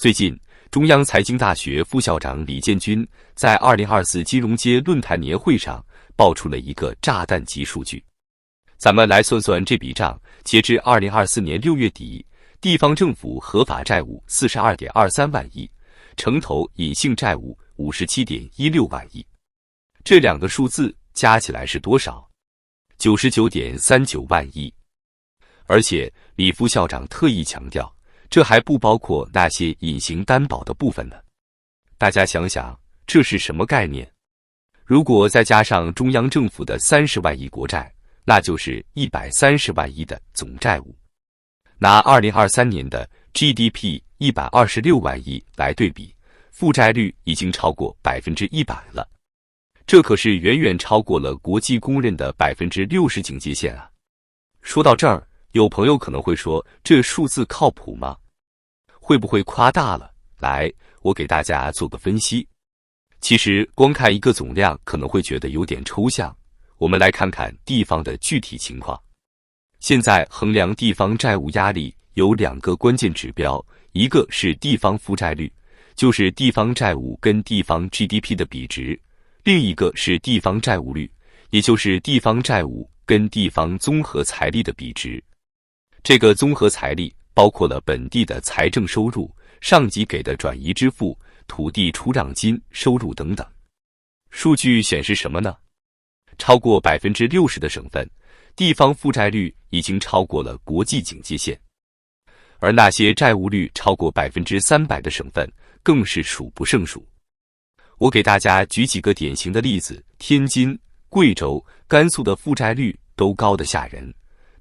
最近，中央财经大学副校长李建军在2024金融街论坛年会上爆出了一个炸弹级数据。咱们来算算这笔账，截至2024年6月底，地方政府合法债务 42.23 万亿，城投隐性债务 57.16 万亿。这两个数字加起来是多少？ 99.39 万亿。而且李副校长特意强调，这还不包括那些隐形担保的部分呢。大家想想，这是什么概念？如果再加上中央政府的30万亿国债，那就是130万亿的总债务。拿2023年的 GDP 126万亿来对比，负债率已经超过 100% 了。这可是远远超过了国际公认的 60% 警戒线啊！说到这儿，有朋友可能会说，这数字靠谱吗？会不会夸大了？来，我给大家做个分析。其实光看一个总量可能会觉得有点抽象，我们来看看地方的具体情况。现在衡量地方债务压力有两个关键指标，一个是地方负债率，就是地方债务跟地方 GDP 的比值；另一个是地方债务率，也就是地方债务跟地方综合财力的比值。这个综合财力包括了本地的财政收入、上级给的转移支付、土地出让金收入等等。数据显示什么呢？超过 60% 的省份，地方负债率已经超过了国际警戒线，而那些债务率超过 300% 的省份更是数不胜数。我给大家举几个典型的例子，天津、贵州、甘肃的负债率都高得吓人，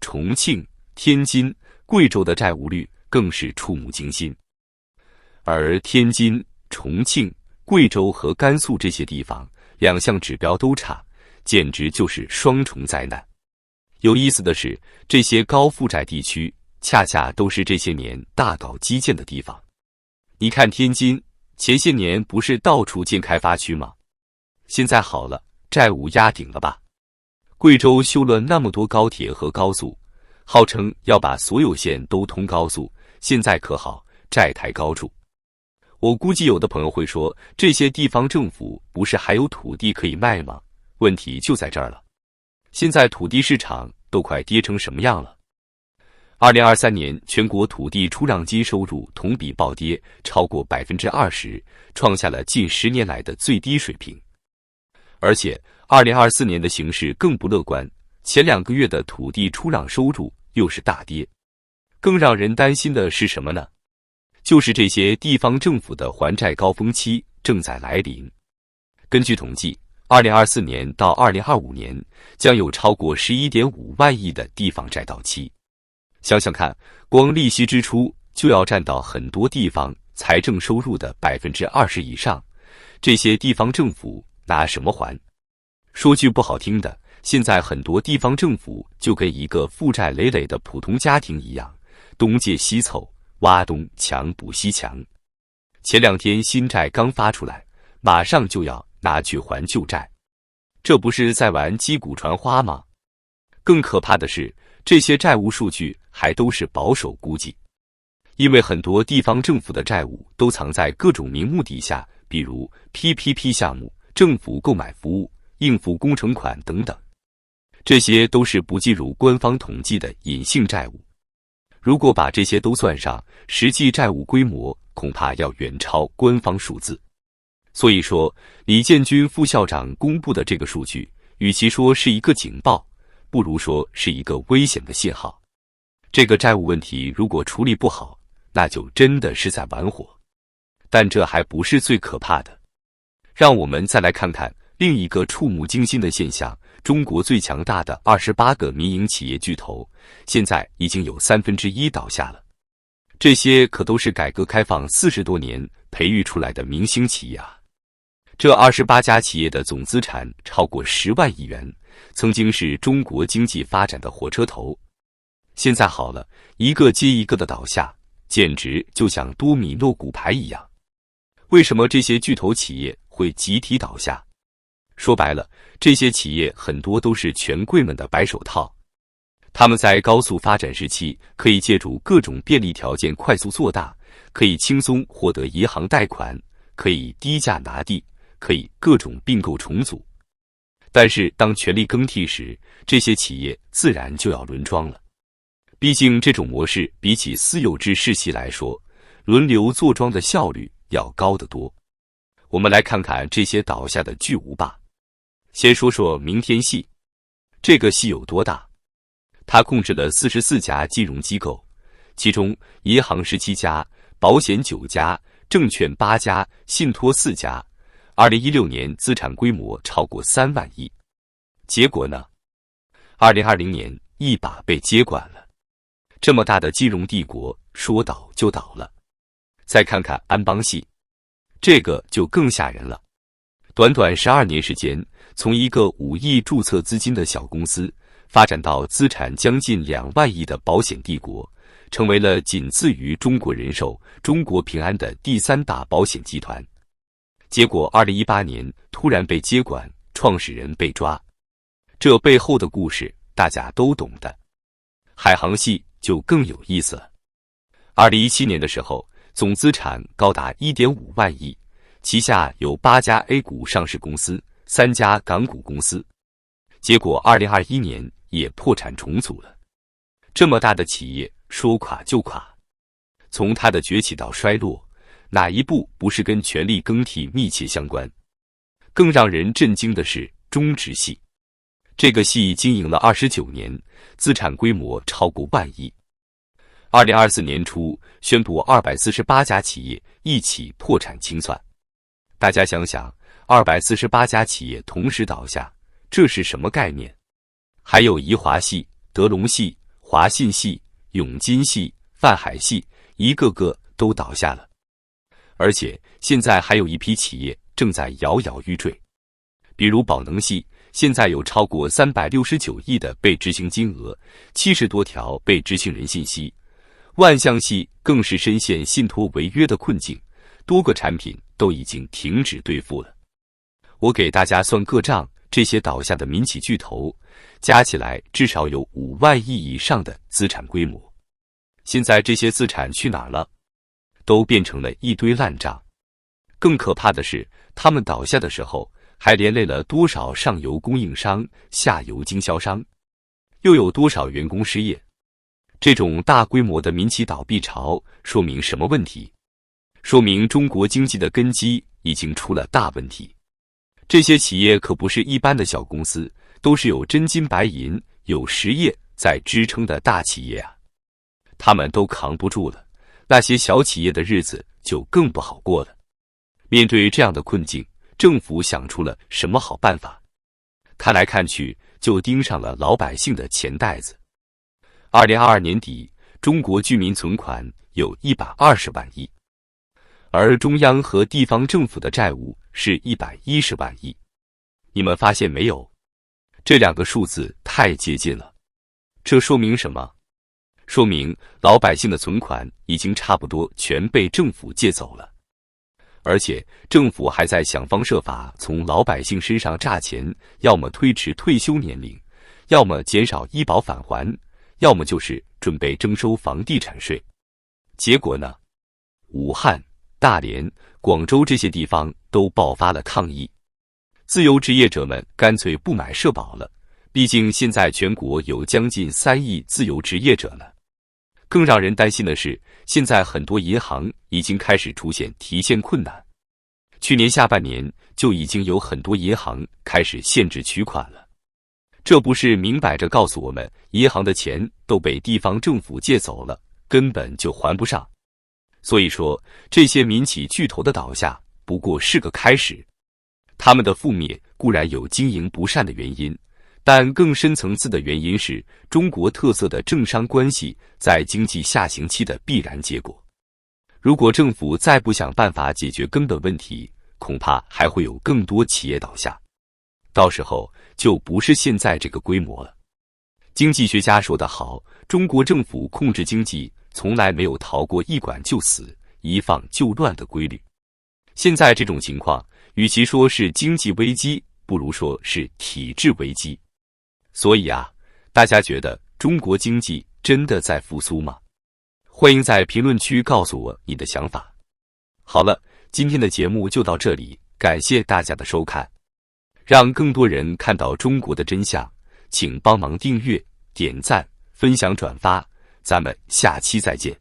重庆、天津、贵州的债务率更是触目惊心。而天津、重庆、贵州和甘肃这些地方，两项指标都差，简直就是双重灾难。有意思的是，这些高负债地区恰恰都是这些年大搞基建的地方。你看天津，前些年不是到处建开发区吗？现在好了，债务压顶了吧？贵州修了那么多高铁和高速，号称要把所有县都通高速，现在可好，债台高筑。我估计有的朋友会说，这些地方政府不是还有土地可以卖吗？问题就在这儿了。现在土地市场都快跌成什么样了？2023年全国土地出让金收入同比暴跌超过 20%， 创下了近10年来的最低水平。而且2024年的形势更不乐观，前2个月的土地出让收入又是大跌。更让人担心的是什么呢？就是这些地方政府的还债高峰期正在来临。根据统计，2024年到2025年将有超过 11.5 万亿的地方债到期。想想看，光利息支出就要占到很多地方财政收入的 20% 以上，这些地方政府拿什么还？说句不好听的，现在很多地方政府就跟一个负债累累的普通家庭一样，东借西凑，挖东墙补西墙。前2天新债刚发出来，马上就要拿去还旧债，这不是在玩击鼓传花吗？更可怕的是，这些债务数据还都是保守估计，因为很多地方政府的债务都藏在各种名目底下，比如 PPP 项目、政府购买服务、应付工程款等等，这些都是不计入官方统计的隐性债务。如果把这些都算上，实际债务规模恐怕要远超官方数字。所以说，李建军副校长公布的这个数据，与其说是一个警报，不如说是一个危险的信号。这个债务问题如果处理不好，那就真的是在玩火。但这还不是最可怕的，让我们再来看看另一个触目惊心的现象：中国最强大的28个民营企业巨头，现在已经有1/3倒下了。这些可都是改革开放40多年培育出来的明星企业啊！这28家企业的总资产超过10万亿元，曾经是中国经济发展的火车头。现在好了，一个接一个的倒下，简直就像多米诺骨牌一样。为什么这些巨头企业会集体倒下？说白了，这些企业很多都是权贵们的白手套。他们在高速发展时期，可以借助各种便利条件快速做大，可以轻松获得银行贷款，可以低价拿地，可以各种并购重组。但是当权力更替时，这些企业自然就要轮庄了。毕竟这种模式比起私有制世袭来说，轮流坐庄的效率要高得多。我们来看看这些倒下的巨无霸。先说说明天系，这个系有多大？它控制了44家金融机构，其中银行17家，保险9家，证券8家，信托4家。2016年资产规模超过3万亿。结果呢？2020年一把被接管了。这么大的金融帝国，说倒就倒了。再看看安邦系，这个就更吓人了。短短12年时间，从一个5亿注册资金的小公司，发展到资产将近2万亿的保险帝国，成为了仅次于中国人寿、中国平安的第3大保险集团。结果2018年突然被接管，创始人被抓，这背后的故事大家都懂的。海航系就更有意思了。2017年的时候，总资产高达 1.5 万亿，旗下有8家 A 股上市公司，3家港股公司。结果2021年也破产重组了。这么大的企业说垮就垮，从它的崛起到衰落，哪一步不是跟权力更替密切相关？更让人震惊的是中植系，这个系经营了29年，资产规模超过万亿。2024年初宣布248家企业一起破产清算。大家想想，248家企业同时倒下，这是什么概念？还有宜华系、德隆系、华信系、永金系、泛海系，一个个都倒下了。而且现在还有一批企业正在摇摇欲坠，比如宝能系，现在有超过369亿的被执行金额，70多条被执行人信息。万象系更是深陷信托违约的困境，多个产品都已经停止兑付了。我给大家算个账，这些倒下的民企巨头加起来至少有5万亿以上的资产规模。现在这些资产去哪儿了？都变成了一堆烂账。更可怕的是，他们倒下的时候还连累了多少上游供应商、下游经销商，又有多少员工失业。这种大规模的民企倒闭潮说明什么问题？说明中国经济的根基已经出了大问题。这些企业可不是一般的小公司，都是有真金白银、有实业在支撑的大企业啊。他们都扛不住了，那些小企业的日子就更不好过了。面对这样的困境，政府想出了什么好办法？看来看去，就盯上了老百姓的钱袋子。2022年底，中国居民存款有120万亿，而中央和地方政府的债务是110万亿。你们发现没有？这两个数字太接近了。这说明什么？说明老百姓的存款已经差不多全被政府借走了。而且政府还在想方设法从老百姓身上榨钱，要么推迟退休年龄，要么减少医保返还，要么就是准备征收房地产税。结果呢？武汉、大连、广州这些地方都爆发了抗议，自由职业者们干脆不买社保了，毕竟现在全国有将近3亿自由职业者了。更让人担心的是，现在很多银行已经开始出现提现困难。去年下半年就已经有很多银行开始限制取款了。这不是明摆着告诉我们，银行的钱都被地方政府借走了，根本就还不上。所以说，这些民企巨头的倒下不过是个开始。他们的覆灭固然有经营不善的原因，但更深层次的原因是中国特色的政商关系在经济下行期的必然结果。如果政府再不想办法解决根本问题，恐怕还会有更多企业倒下。到时候就不是现在这个规模了。经济学家说得好，中国政府控制经济从来没有逃过一管就死、一放就乱的规律。现在这种情况，与其说是经济危机，不如说是体制危机。所以啊，大家觉得中国经济真的在复苏吗？欢迎在评论区告诉我你的想法。好了，今天的节目就到这里，感谢大家的收看。让更多人看到中国的真相，请帮忙订阅、点赞、分享、转发，咱们下期再见。